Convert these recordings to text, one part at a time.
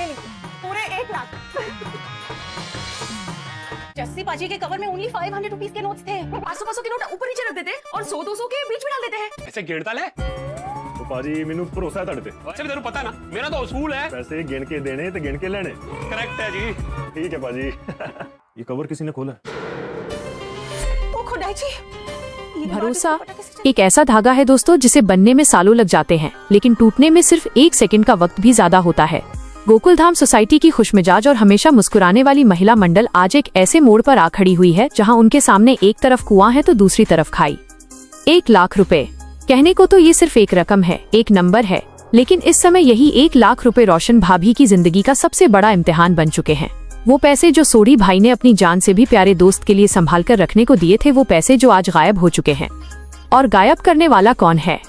ये नहीं, पूरे 1 लाख। जस्सी पाजी के कवर में ओनली 500 रुपीज के नोट्स थे। 500 के नोट ऊपर नीचे रख देते और 100-200 के बीच में डाल देते हैं। ऐसे गिणता ले तो पाजी मैनू भरोसा है तुहाडे ते। अच्छा तेरे पता ना मेरा तो उसूल है पैसे गिन के देने ते गिन के लेने। करेक्ट है जी। ठीक है पाजी। ये कवर किसी ने खोला? ओ खुदाई जी, भरोसा एक ऐसा धागा है दोस्तों जिसे बनने में सालों लग जाते हैं, लेकिन टूटने में सिर्फ 1 सेकंड का वक्त भी ज्यादा होता है। गोकुलधाम सोसाइटी की खुशमिजाज और हमेशा मुस्कुराने वाली महिला मंडल आज एक ऐसे मोड़ पर आ खड़ी हुई है जहां उनके सामने एक तरफ कुआं है तो दूसरी तरफ खाई। 1 लाख रुपए कहने को तो ये सिर्फ एक रकम है, एक नंबर है, लेकिन इस समय यही 1 लाख रुपए रोशन भाभी की जिंदगी का सबसे बड़ा इम्तिहान बन चुके हैं। वो पैसे जो सोढ़ी भाई ने अपनी जान से भी प्यारे दोस्त के लिए संभाल कर रखने को दिए थे, वो पैसे जो आज गायब हो चुके हैं। और गायब करने वाला कौन है?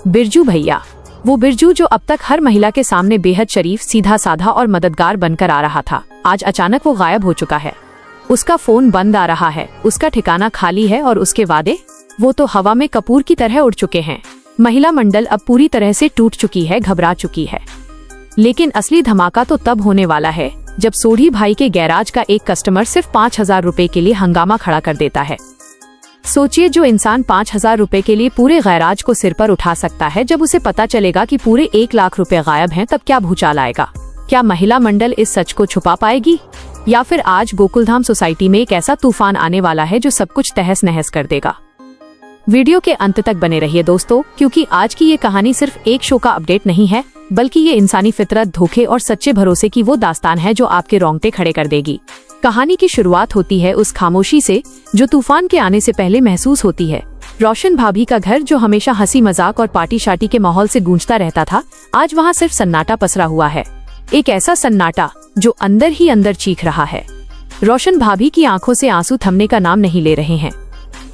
बिरजू भैया। वो बिरजू जो अब तक हर महिला के सामने बेहद शरीफ, सीधा साधा और मददगार बनकर आ रहा था, आज अचानक वो गायब हो चुका है। उसका फोन बंद आ रहा है, उसका ठिकाना खाली है और उसके वादे वो तो हवा में कपूर की तरह उड़ चुके हैं। महिला मंडल अब पूरी तरह से टूट चुकी है, घबरा चुकी है। लेकिन असली धमाका तो तब होने वाला है जब सोढ़ी भाई के गैराज का एक कस्टमर सिर्फ 5000 रुपए के लिए हंगामा खड़ा कर देता है। सोचिए, जो इंसान 5000 रुपए के लिए पूरे गैराज को सिर पर उठा सकता है, जब उसे पता चलेगा कि पूरे 1 लाख रुपए गायब हैं, तब क्या भूचाल आएगा? क्या महिला मंडल इस सच को छुपा पाएगी, या फिर आज गोकुलधाम सोसाइटी में एक ऐसा तूफान आने वाला है जो सब कुछ तहस नहस कर देगा? वीडियो के अंत तक बने रहिए दोस्तों, क्योंकि आज की ये कहानी सिर्फ एक शो का अपडेट नहीं है, बल्कि ये इंसानी फितरत, धोखे और सच्चे भरोसे की वो दास्तान है जो आपके रोंगटे खड़े कर देगी। कहानी की शुरुआत होती है उस खामोशी से जो तूफान के आने से पहले महसूस होती है। रोशन भाभी का घर, जो हमेशा हंसी मजाक और पार्टी शार्टी के माहौल से गूंजता रहता था, आज वहाँ सिर्फ सन्नाटा पसरा हुआ है। एक ऐसा सन्नाटा जो अंदर ही अंदर चीख रहा है। रोशन भाभी की आंखों से आंसू थमने का नाम नहीं ले रहे हैं।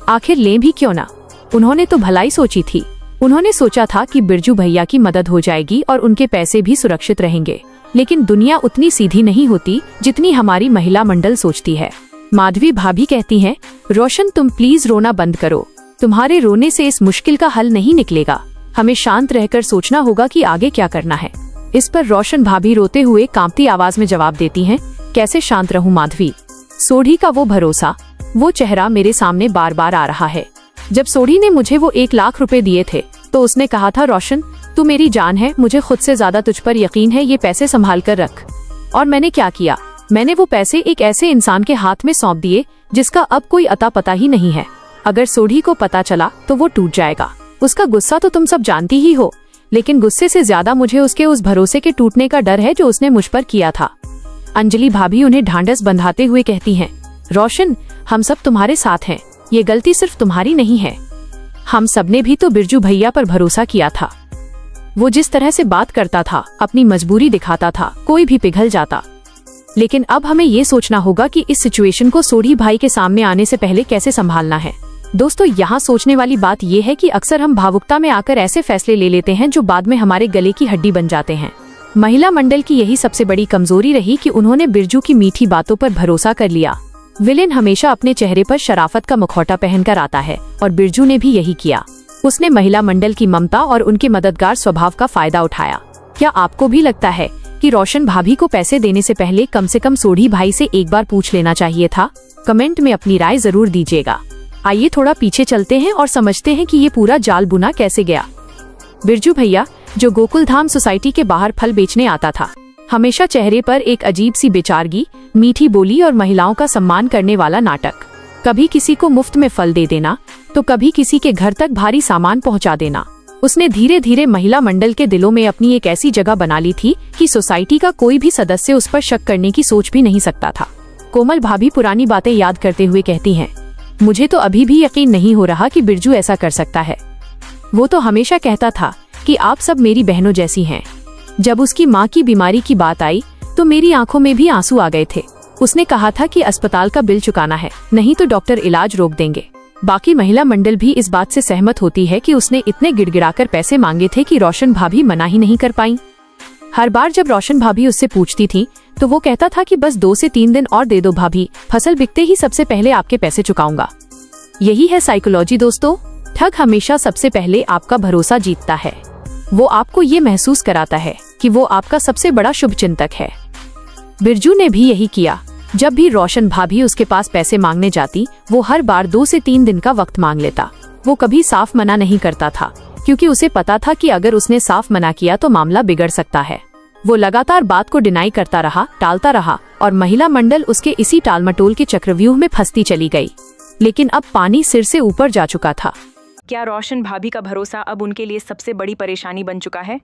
आखिर लें भी क्यों ना, उन्होंने तो भलाई सोची थी। उन्होंने सोचा था कि बिरजू भैया की मदद हो जाएगी और उनके पैसे भी सुरक्षित रहेंगे। लेकिन दुनिया उतनी सीधी नहीं होती जितनी हमारी महिला मंडल सोचती है। माधवी भाभी कहती हैं, रोशन तुम प्लीज रोना बंद करो, तुम्हारे रोने से इस मुश्किल का हल नहीं निकलेगा। हमें शांत रहकर सोचना होगा कि आगे क्या करना है। इस पर रोशन भाभी रोते हुए कांपती आवाज में जवाब देती हैं, कैसे शांत रहूं माधवी? सोढ़ी का वो भरोसा, वो चेहरा मेरे सामने बार बार आ रहा है। जब सोढ़ी ने मुझे वो 1 लाख रुपए दिए थे तो उसने कहा था, रोशन तू मेरी जान है, मुझे खुद से ज्यादा तुझ पर यकीन है, ये पैसे संभाल कर रख। और मैंने क्या किया? मैंने वो पैसे एक ऐसे इंसान के हाथ में सौंप दिए जिसका अब कोई अता पता ही नहीं है। अगर सोढ़ी को पता चला तो वो टूट जाएगा। उसका गुस्सा तो तुम सब जानती ही हो, लेकिन गुस्से से ज्यादा मुझे उसके उस भरोसे के टूटने का डर है जो उसने मुझ पर किया था। अंजलि भाभी उन्हें ढांढस बंधाते हुए कहती हैं, रोशन हम सब तुम्हारे साथ हैं, ये गलती सिर्फ तुम्हारी नहीं है। हम सबने भी तो बिरजू भैया पर भरोसा किया था। वो जिस तरह से बात करता था, अपनी मजबूरी दिखाता था, कोई भी पिघल जाता। लेकिन अब हमें ये सोचना होगा कि इस सिचुएशन को सोढ़ी भाई के सामने आने से पहले कैसे संभालना है। दोस्तों, यहाँ सोचने वाली बात ये है कि अक्सर हम भावुकता में आकर ऐसे फैसले ले लेते हैं जो बाद में हमारे गले की हड्डी बन जाते हैं। महिला मंडल की यही सबसे बड़ी कमजोरी रही कि उन्होंने बिरजू की मीठी बातों पर भरोसा कर लिया। विलेन हमेशा अपने चेहरे पर शराफत का मुखौटा पहनकर आता है और बिरजू ने भी यही किया। उसने महिला मंडल की ममता और उनके मददगार स्वभाव का फायदा उठाया। क्या आपको भी लगता है कि रोशन भाभी को पैसे देने से पहले कम से कम सोढ़ी भाई से एक बार पूछ लेना चाहिए था? कमेंट में अपनी राय जरूर दीजिएगा। आइए थोड़ा पीछे चलते हैं और समझते हैं कि ये पूरा जाल बुना कैसे गया। बिरजू भैया, जो गोकुलधाम सोसाइटी के बाहर फल बेचने आता था, हमेशा चेहरे पर एक अजीब सी बेचारगी, मीठी बोली और महिलाओं का सम्मान करने वाला नाटक। कभी किसी को मुफ्त में फल दे देना तो कभी किसी के घर तक भारी सामान पहुंचा देना। उसने धीरे धीरे महिला मंडल के दिलों में अपनी एक ऐसी जगह बना ली थी कि सोसाइटी का कोई भी सदस्य उस पर शक करने की सोच भी नहीं सकता था। कोमल भाभी पुरानी बातें याद करते हुए कहती हैं, मुझे तो अभी भी यकीन नहीं हो रहा कि बिरजू ऐसा कर सकता है। वो तो हमेशा कहता था कि आप सब मेरी बहनों जैसी हैं। जब उसकी माँ की बीमारी की बात आई तो मेरी आंखों में भी आंसू आ गए थे। उसने कहा था कि अस्पताल का बिल चुकाना है, नहीं तो डॉक्टर इलाज रोक देंगे। बाकी महिला मंडल भी इस बात से सहमत होती है कि उसने इतने गिड़गिड़ाकर पैसे मांगे थे कि रोशन भाभी मना ही नहीं कर पाई। हर बार जब रोशन भाभी उससे पूछती थी तो वो कहता था कि बस 2 से 3 दिन और दे दो भाभी, फसल बिकते ही सबसे पहले आपके पैसे चुकाऊंगा। यही है साइकोलॉजी दोस्तों। ठग हमेशा सबसे पहले आपका भरोसा जीतता है। वो आपको ये महसूस कराता है कि वो आपका सबसे बड़ा शुभचिंतक है। बिरजू ने भी यही किया। जब भी रोशन भाभी उसके पास पैसे मांगने जाती, वो हर बार 2 से 3 दिन का वक्त मांग लेता। वो कभी साफ मना नहीं करता था, क्योंकि उसे पता था कि अगर उसने साफ मना किया तो मामला बिगड़ सकता है। वो लगातार बात को डिनाई करता रहा, टालता रहा, और महिला मंडल उसके इसी टालमटोल के चक्रव्यूह में फंसती चली गई। लेकिन अब पानी सिर से ऊपर जा चुका था। क्या रोशन भाभी का भरोसा अब उनके लिए सबसे बड़ी परेशानी बन चुका है?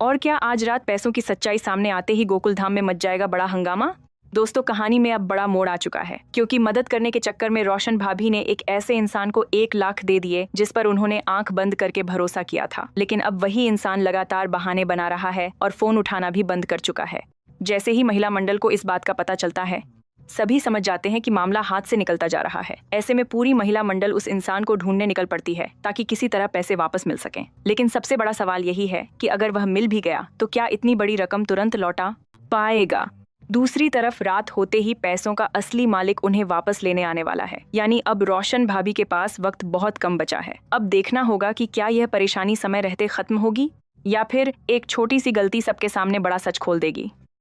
और क्या आज रात पैसों की सच्चाई सामने आते ही गोकुल धाम में मच जाएगा बड़ा हंगामा? दोस्तों, कहानी में अब बड़ा मोड़ आ चुका है, क्योंकि मदद करने के चक्कर में रोशन भाभी ने एक ऐसे इंसान को 1 लाख दे दिए जिस पर उन्होंने आंख बंद करके भरोसा किया था। लेकिन अब वही इंसान लगातार बहाने बना रहा है और फोन उठाना भी बंद कर चुका है। जैसे ही महिला मंडल को इस बात का पता चलता है, सभी समझ जाते हैं कि मामला हाथ से निकलता जा रहा है। ऐसे में पूरी महिला मंडल उस इंसान को ढूंढने निकल पड़ती है ताकि किसी तरह पैसे वापस मिल सकें। लेकिन सबसे बड़ा सवाल यही है कि अगर वह मिल भी गया तो क्या इतनी बड़ी रकम तुरंत लौटा पाएगा? दूसरी तरफ रात होते ही पैसों का असली मालिक उन्हें वापस लेने आने वाला है। यानी अब रोशन भाभी के पास वक्त बहुत कम बचा है। अब देखना होगा कि क्या यह परेशानी समय रहते खत्म होगी या फिर एक छोटी सी गलती सबके सामने बड़ा सच खोल देगी।